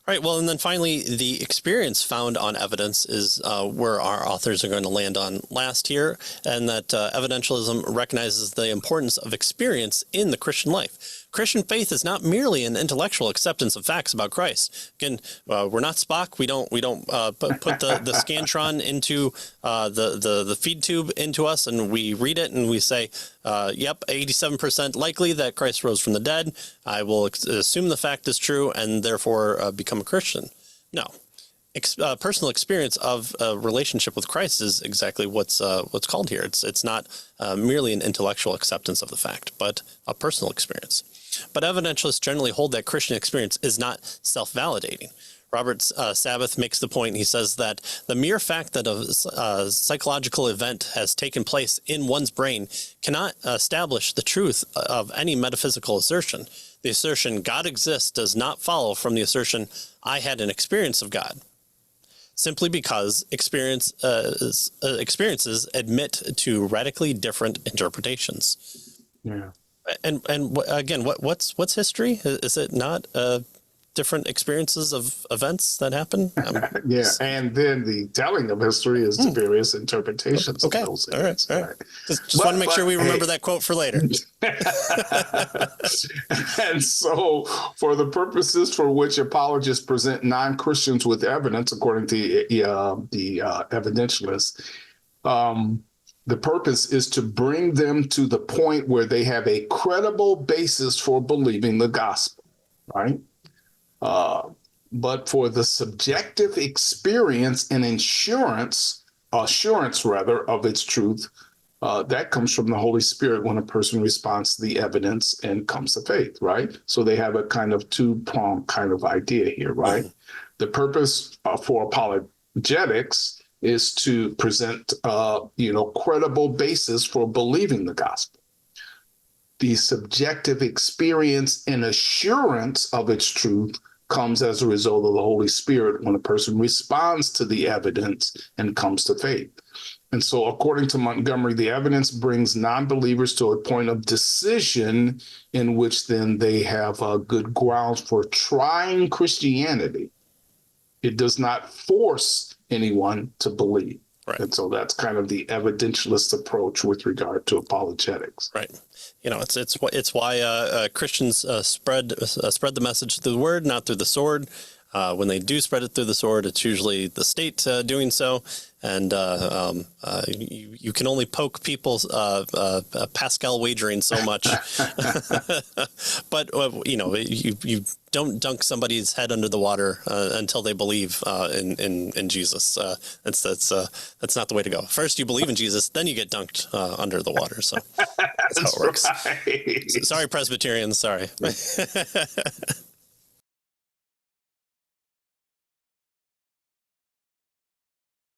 right. Well, and then finally, the experience found on evidence is where our authors are going to land on last here, and that evidentialism recognizes the importance of experience in the Christian life. Christian faith is not merely an intellectual acceptance of facts about Christ. Again, we're not Spock. We don't put the Scantron into the feed tube into us, and we read it and we say, yep, 87% likely that Christ rose from the dead. I will assume the fact is true and therefore become a Christian. No. Personal experience of a relationship with Christ is exactly what's called here. It's not merely an intellectual acceptance of the fact, but a personal experience. But evidentialists generally hold that Christian experience is not self-validating. Robert Sabbath makes the point. He says that the mere fact that a psychological event has taken place in one's brain cannot establish the truth of any metaphysical assertion. The assertion God exists does not follow from the assertion I had an experience of God, simply because experiences admit to radically different interpretations. Yeah. And again, what's history? Is it not different experiences of events that happen? Yeah, and then the telling of history is the various interpretations of those events. All right. Just want to make sure we remember that quote for later. And so, for the purposes for which apologists present non-Christians with evidence, according to the evidentialists, the purpose is to bring them to the point where they have a credible basis for believing the gospel, right? But for the subjective experience and assurance of its truth, that comes from the Holy Spirit when a person responds to the evidence and comes to faith, right? So they have a kind of two-pronged kind of idea here, right? Mm-hmm. The purpose for apologetics is to present, credible basis for believing the gospel. The subjective experience and assurance of its truth comes as a result of the Holy Spirit when a person responds to the evidence and comes to faith. And so, according to Montgomery, the evidence brings non-believers to a point of decision in which then they have good grounds for trying Christianity. It does not force anyone to believe. Right. And so that's kind of the evidentialist approach with regard to apologetics. Right. It's why Christians spread the message through the word, not through the sword. When they do spread it through the sword, it's usually the state doing so. And you can only poke people's Pascal wagering so much. But, you don't dunk somebody's head under the water until they believe in Jesus. That's not the way to go. First, you believe in Jesus, then you get dunked under the water. So that's how it works. Right. Sorry, Presbyterians. Sorry.